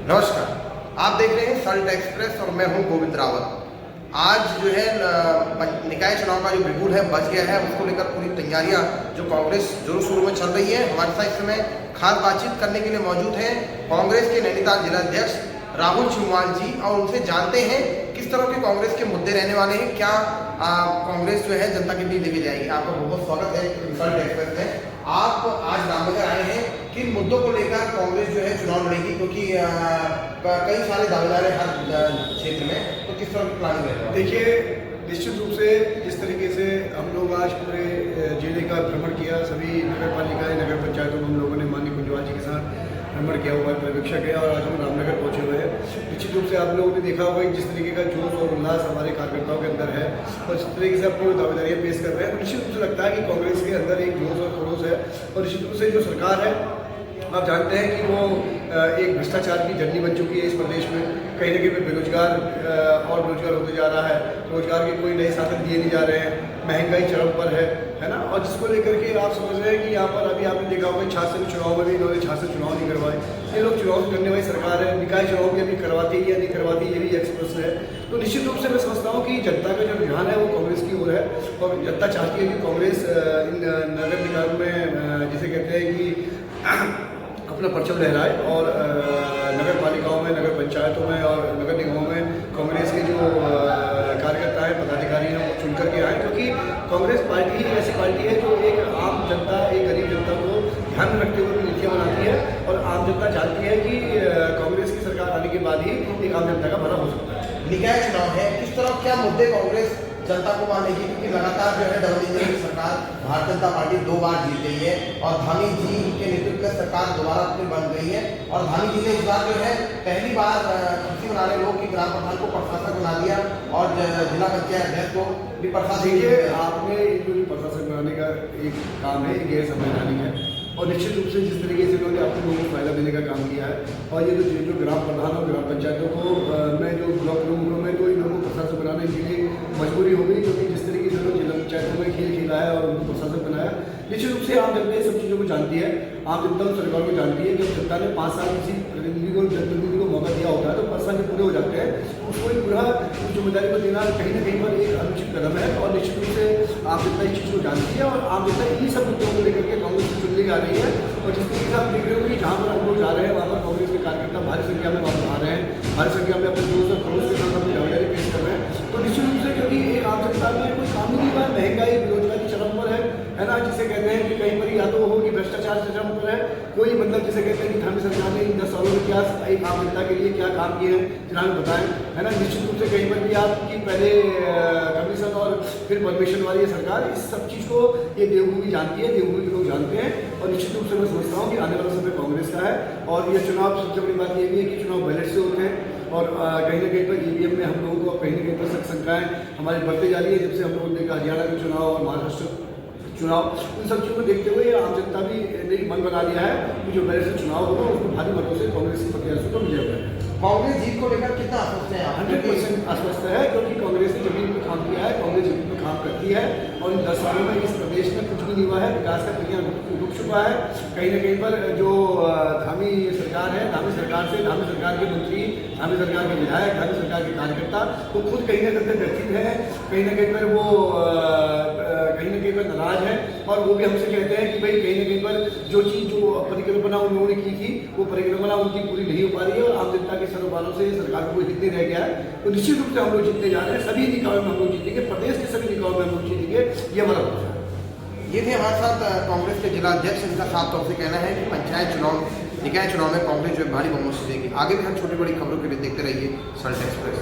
नमस्कार, आप देख रहे हैं सल्ट एक्सप्रेस और मैं हूं गोविंद रावत। आज जो है निकाय चुनाव का जो बिगुल है बच गया है, उसको लेकर पूरी तैयारियां जो कांग्रेस जोरों शोरों में चल रही है। हमारे साथ इस समय खास बातचीत करने के लिए मौजूद हैं कांग्रेस के नैनीताल जिलाध्यक्ष राहुल चौहान जी, और उनसे जानते हैं किस तरह के कांग्रेस के मुद्दे रहने वाले हैं, क्या कांग्रेस जो है जनता के बीच लेके जाएगी। आपका बहुत बहुत स्वागत है सल्ट एक्सप्रेस में। आप आज रामनगर आए हैं, किन मुद्दों को लेकर कांग्रेस जो है चुनाव लड़ेगी, क्योंकि कई सारे दावेदार हैं हर क्षेत्र में, तो किस तरह की प्लानिंग है? देखिए, निश्चित रूप से जिस तरीके से हम लोग आज पूरे जिले का भ्रमण किया, सभी नगर पालिकाएं नगर पंचायतों में हम लोगों ने माननीय कुंजवाल जी के साथ भ्रमण किया हुआ है, पर्यवेक्षक है, और आज हम रामनगर पहुंचे हुए हैं। निश्चित रूप से आप लोगों ने देखा होगा कि जिस तरीके का जोश और उल्लास हमारे कार्यकर्ताओं के अंदर है और जिस तरीके से अपनी दावेदारियाँ पेश कर रहे हैं, तो निश्चित रूप से लगता है कि कांग्रेस के अंदर एक जोश और खरोश है। और निश्चित रूप से जो सरकार है, आप जानते हैं कि वो एक भ्रष्टाचार की जर्नी बन चुकी है इस प्रदेश में। कहीं न कहीं बेरोजगार और बेरोजगार होते जा रहा है, रोजगार के कोई नए साधन दिए नहीं जा रहे हैं, महंगाई चरम पर है ना। और जिसको लेकर के आप समझ रहे हैं कि यहाँ पर अभी आपने देखा होगा 66 चुनाव में भी इन्होंने 66 चुनाव नहीं करवाए। ये लोग चुनाव करने वाली सरकार है, निकाय चुनाव भी अभी करवाती है या नहीं करवाती, ये भी एक प्रश्न है। तो निश्चित रूप से मैं समझता हूँ कि जनता का जो रुझान है वो कांग्रेस की ओर है, और जनता चाहती है कि कांग्रेस इन नगर निकायों में जिसे कहते हैं कि अपना परचम लहराए, और नगर पालिकाओं में, नगर पंचायतों में और नगर निगमों में कांग्रेस के जो कार्यकर्ता हैं, पदाधिकारी हैं, वो चुन करके आए, क्योंकि कांग्रेस पार्टी ही ऐसी पार्टी है जो एक आम जनता, एक गरीब जनता को ध्यान में रखते हुए नीतियाँ बनाती है, और आम जनता चाहती है कि कांग्रेस की सरकार आने के बाद ही एक आम जनता का भला हो सकता है। निकाय चुनाव है, किस तरह क्या मुद्दे कांग्रेस जनता को मानेगी, क्योंकि लगातार जो है डबल इंजन की सरकार भारतीय जनता पार्टी 2 बार जीत गई है, और धामी जी के नेतृत्व में सरकार दोबारा फिर बन गई है, और धामी जी ने इस बार जो है पहली बार खुशी मना रहे लोग कि ग्राम प्रधान को प्रशासक बना दिया और जिला पंचायत अध्यक्ष को भी प्रशासक। देखिए, आपने जो प्रशासक बनाने का एक काम है, गैर संवैधानिक है, और निश्चित रूप से जिस तरीके से उन्होंने अपने लोगों को फायदा देने का काम किया है, और ये जो ग्राम प्रधान और ग्राम पंचायतों को मैं जो ब्लॉक प्रमुखों में तो इन लोगों को प्रशासक बनाने के लिए मजबूरी हो गई, क्योंकि जिस तरीके से लोग जिला पंचायतों में खेल खेला है और उनको प्रशासक बनाया। निश्चित रूप से आम जनता सब चीज़ों को जानती है, आम जनता और सरकार को जानती है कि जनता ने 5 साल किसी जनप्रतिनिधि को मौका दिया होता है तो 5 साल के पूरे हो जाते हैं, उसको एक पूरा जिम्मेदारी को देना कहीं न कहीं पर एक अनुचित कदम है। और निश्चित रूप से आम जनता इस चीज़ को जानती है, और आम जनता इन्हीं सब मुद्दों को लेकर के कांग्रेस की चुनने आ रही है। और जिस तरीके से आप देख रहे हो कि जहाँ पर हम लोग जा रहे हैं, वहाँ पर कांग्रेस के कार्यकर्ता भारी संख्या में वहाँ आ रहे हैं, भारी संख्या में अपने जोश और खरोश के साथ अपनी दावेदारी पेश कर रहे हैं। तो निश्चित रूप से क्योंकि एक आम जनता में कोई काम ही नहीं हुआ, महंगाई बेरोजगारी चरम पर है ना, जिसे कहते हैं कि कहीं पर या तो हो कि भ्रष्टाचार चरम पर है, कोई मतलब जिसे कहते हैं कि धामी सरकार ने इन 10 सालों में क्या एक आम जनता के लिए क्या काम किए हैं जिन्हें हमें बताएं, है ना। निश्चित रूप से कहीं पर भी आपकी पहले कमीशन और फिर परमिशन वाली सरकार, इस सब चीज़ को ये देवभूमि जानती है, देवभूमि के लोग जानते हैं। और निश्चित रूप से मैं समझता हूँ कि आने वाला समय कांग्रेस का है, और ये चुनाव सबसे बड़ी बात ये भी है कि चुनाव बैलेट से होते हैं, और कहीं न कहीं पर ईवीएम में हम लोगों को कहीं न कहीं पर शंकाएँ हमारी बढ़ती जा रही है, जब से हम लोगों ने देखा हरियाणा के चुनाव और महाराष्ट्र चुनाव, उन सब चीज़ों को देखते हुए आम जनता भी ने मन बना लिया है कि जो बैलेट से चुनाव होगा उसको भारी मतों से कांग्रेस की प्रत्याशी को मिलेगा। कांग्रेस जीत को लेकर कितना आश्वस्त है? 100% आश्वस्त है, क्योंकि कांग्रेस ने जमीन पर काम किया है, कांग्रेस जमीन पर काम करती है, और इन 10 सालों में इस प्रदेश में कुछ भी नहीं हुआ है, विकास का पहिया रुक चुका है। कहीं न कहीं पर जो धामी सरकार है, धामी सरकार से धामी सरकार के मंत्री, धामी सरकार के विधायक, धामी सरकार के कार्यकर्ता वो खुद कहीं न कहीं व्यथित है, कहीं न कहीं पर वो कहीं न कहीं पर नाराज है, और वो भी हमसे कहते हैं कि भाई कहीं न कहीं पर जो चीज़ जो परिकल्पना उन लोगों ने की थी वो परिकल्पना उनकी पूरी नहीं हो पा रही है, और आम जनता के सर्वबालों से सरकार को कोई हित नहीं रह गया है। तो निश्चित रूप से हम लोग जीतने जा रहे हैं, सभी निकायों में हम लोग जीतेंगे, प्रदेश के सभी निकायों में हम लोग जीतेंगे, ये हमारा लक्ष्य है। ये थे हमारे साथ कांग्रेस के जिलाध्यक्ष, इनका साफ तौर से कहना है कि पंचायत चुनाव, निकाय चुनाव में कांग्रेस जो भारी बहुमत से देगी। आगे भी हम छोटी बड़ी खबरों के लिए देखते रहिए सल्ट एक्सप्रेस।